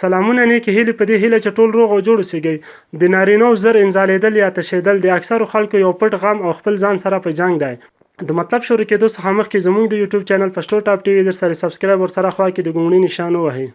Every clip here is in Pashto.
سلامونه نیکې هیلې په دې هیله چې ټول روغ او جوړ اوسئ. د نارینه‌و زر انزالېدل یا تشېدل د اکثرو خلکو یو پټ غم او خپل ځان سره په جنګ دی. د مطلب شروع کېدو څخه مخکې زموږ د یوټیوب چینل پښتو ټاپ ټي وي در سره سبسکرایب ورسره خوا کې د ګونګړي نشان ووهئ.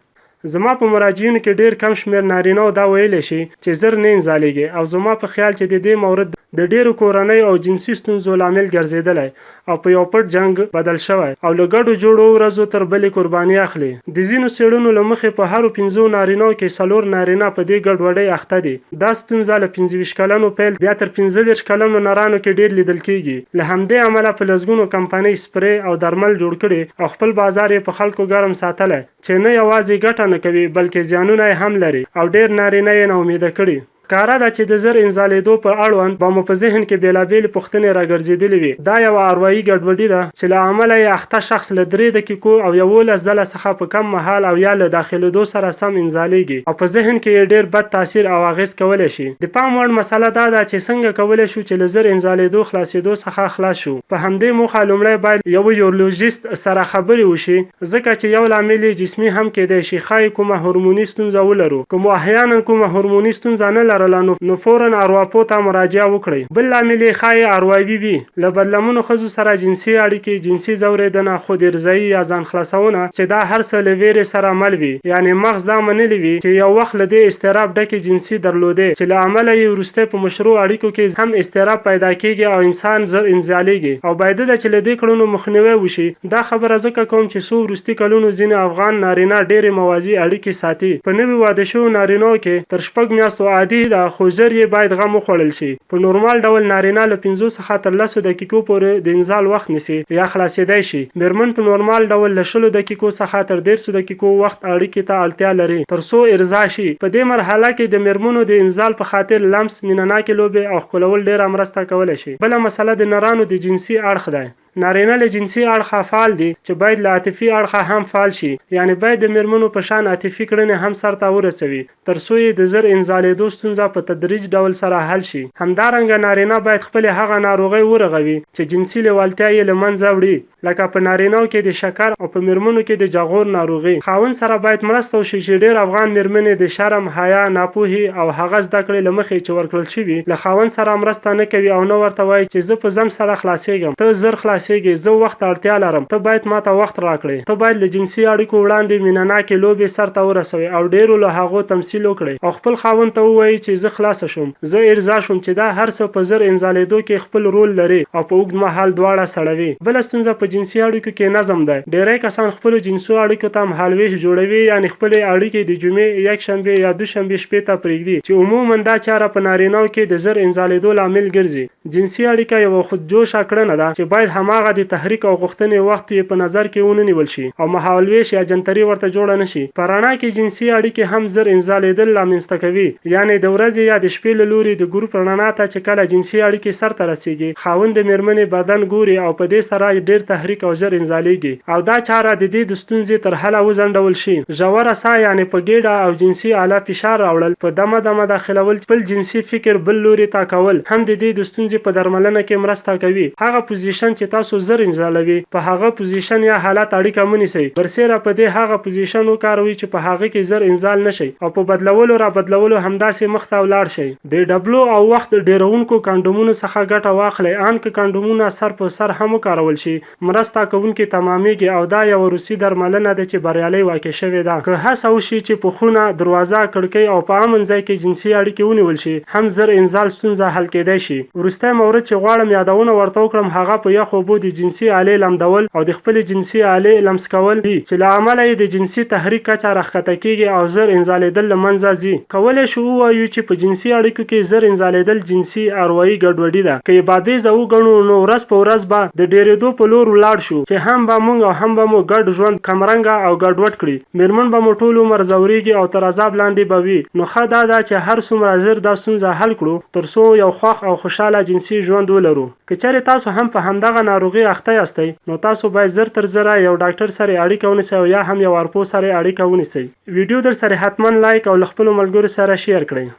زما په مراجعینو کې ډېر کم شمېر نارینه‌و دا ویلی شي چې زر نه انزالېږي او زما په خیال چې د دې مورد د ډېرو کورنۍ او جنسي ستونزو لامل ګرځېدلی او په یو پټ جنګ بدل شوی او له ګډو جوړو ورځو تر بلې قرباني اخلي. د ځینو څېړنو له مخې په هرو 5 نارینه‌و کې 4 نارینه په دې ګډوډۍ اخته دي. دا ستونزه له 25 کلنو پیل بیا تر 15 کلنو نرانو کې ډېر لیدل کېږي. له همدې امله په لسګونو کمپنۍ سپری او درمل جوړ کړي او خپل بازار یې په خلکو ګرم ساتلی چې نه یوازې ګټه نه کوي بلکې زیانونه یې هم لري او ډېر نارینه یې ناامیده کړي. ښکاره ده چې د زر انزالېدو په اړوند به مو په ذهن کې بېلابېلې پوښتنې راګرځېدلې وي. دا یوه اروايي ګډوډي ده چې له امله یې اخته شخص له 3 دقیقو او 11 ځله څخه په کم مهال او یا له داخلېدو سره سم انزالېږي او په ذهن کې یې ډېر بد تاثیر او اغېز کولی شي. د پام وړ مسله دا ده چې څنګه کولی شو چې له زر انزالېدو خلاصېدو څخه خلاص شو. په همدې موخه لومړی باید یو یورولوژیست سره خبرې وشي ځکه چې یو لامل یې جسمي هم کېدی شي. ښایي کومه هورموني ستونزه ولرو. که مو احیانا کومه هورموني ستونزه نه لرله نو فوراً ارواپوه ته مراجعه وکړئ. بل لامل یې ښایي اروايي وي. له بدلمنو ښځو سره جنسي اړیکې، جنسي ځورېدنه، خودارضایي یا ځان خلاصونه چې دا هر څه له ویرې سره مل وي. یعنې مغز دا منلی وي چې یو وخت له دې اضطراب ډکې جنسي درلودې چې له امله یې وروستی په مشروع اړیکو کې هم اضطراب پیدا کېږي او انسان زر انزالېږي او باید ده چې له دې کړنو مخنیوی وشي. دا خبره ځکه کوم چې څو وروستي کلونو ځینې افغان نارینه ډېرې موازي اړیکې ساتي. په نوي واده شوو نارینه‌و کې تر 6 میاشتو عادي ده خو ژر یې باید غم وخوړل شي. په نورمال ډول نارینه له 5 څخه تر 10 دقیقو پورې د انزال وخت نیسي یا خلاصېدی شي. میرمن په نورمال ډول له 20 دقیقو څخه تر 150 دقیقو وخت اړیکې ته اړتیا لري تر څو ارضا شي. په دې مرحله کې د میرمنو د انزال په خاطر لمس، مینه‌ناکې لوبې او ښکلول ډېره مرسته کولی شي. بله مسله د نرانو د جنسي اړخ دی. نارینه له جنسي اړخه فعال دي چې باید له عاطفي اړخه هم فعال شي. یعنې باید د میرمنو په شان عاطفي کړنې هم سرته ورسوي تر څو یې د زر انزالېدو ستونزه په تدریج ډول سره حل شي. همدارنګه نارینه باید خپلې هغه ناروغۍ ورغوي چې جنسي لیوالتیا یې له منځه وړي لکه په نارینه‌و کې د شکر او په میرمنو کې د جاغور ناروغي. خاوند سره باید مرسته وشي چې ډېر افغان میرمنې د شرم، حیا، ناپوهي او هغه زده کړې له مخې چې ورکړل شوي له خاوند سره مرسته نه کوي او نه ورته وایي چې زه په ځم سره خلاصېږم، ته زر خلاصېږې، زه وخت اړتیا لرم، ته باید ماته وخت راکړې. ته باید له جنسي اړیکو وړاندې مینه‌ناکې لوبې سرته ورسوي او ډېرو له هغو تمثیل وکړئ او خپل خاوند ته ووایي چې زه خلاصه شوم، زه ارضا شوم، چې دا هر څه په زر انزالېدو کې خپل رول لري او په اوږد مهال دواړه سړوي. بله ستونزه په جنسي اړیکو کې نظم دی. ډېری کسان خپلو جنسو اړیکو ته مهالویش جوړوي، یعنې خپلې اړیکې د جمعې، یکشنبې یا دوشنبې شپې ته پرېږدي چې عموما دا چاره په نارینه‌و کې د زر انزالېدو لامل ګرځي. جنسي اړیکه یوه خودجوشه کړنه ده چې باید هماغه د تحریک او غوښتنې وخت یې په نظر کې ونه نیول شي او مهالویش یا جنتري ورته جوړه نه شي. په رڼا کې جنسي اړیکې هم زر انزالېدل رامنځته کوي. یعنې د ورځې یا د شپې له لوري د ګروپ رڼا ته چې کله جنسي اړیکې سرته رسېږي خاوند د میرمنې بدن ګوري او په دې سره ډېر تحریک او زر انزالېږي او دا چاره د دې د ستونزې تر حله وځنډول شي. ژوره ساه یعنې په ګېډه او جنسي آله فشار راوړل، په دمه دمه داخلول، خپل جنسي فکر بل لوري ته کول هم د دې د ستونزې په درملنه کې مرسته کوي. هغه پوزیشن چې تاسو زر انزالوي په هغه پوزیشن یا حالت اړیکه ونیسئ. برسېره په دې هغه پوزیشن وکاروئ چې په هغه کې زر انزال نشئ او په بدلولو را بدلولو همداسې مخته ولاړ شئ. د ډبلو او وخت ډېرونکو کانډومونو څخه ګټه واخلئ. ان که کانډومونه سر په سر هم وکارول شي مرسته کوونکي تمامېږي او دا یوه روسي درملنه ده چې بریالۍ واقع شوې ده. که هڅه وشي چې په خونه، دروازه، کړکۍ او په امن ځای کې جنسي اړیکې ونیول شي هم زر انزال ستونزه حل کېدی شي. وروستی مورد چې غواړم یادونه ورته وکړم هغه په یخو اوبو د جنسي آلې لمدول او د خپلې جنسي آلې لمس کول دي چې له امله یې د جنسي تحریک کچه راښکته کېږي او زر انزالېدل له منځه ځي. کولی شو ووایو چې په جنسي اړیکو کې زر انزالېدل جنسي اروايي ګډوډي ده. که یې بابیزه وګڼو نو ورځ په ورځ به د ډېرېدو په لور ولاړ شو چې هم به موږ او هم به مو ګډ ژوند کمرنګه او ګډوډ کړي. میرمن به مو ټول عمر ځورېږي او تر عذاب لاندې به وي. نو ښه دا ده چې هر څومره ژر دا ستونزه حل کړو تر څو یو خوښ او خوشحاله جنسي ژوند ولرو. که چېرې تاسو هم په همدغه ناروغي اخته یاستئ نو تاسو باید زر تر زره یو ډاکټر سره اړیکه ونیسئ او یا هم یو ارپو سره اړیکه ونیسئ. ویډیو در سره حتما لایک او له خپلو ملګرو سره شیر کړئ.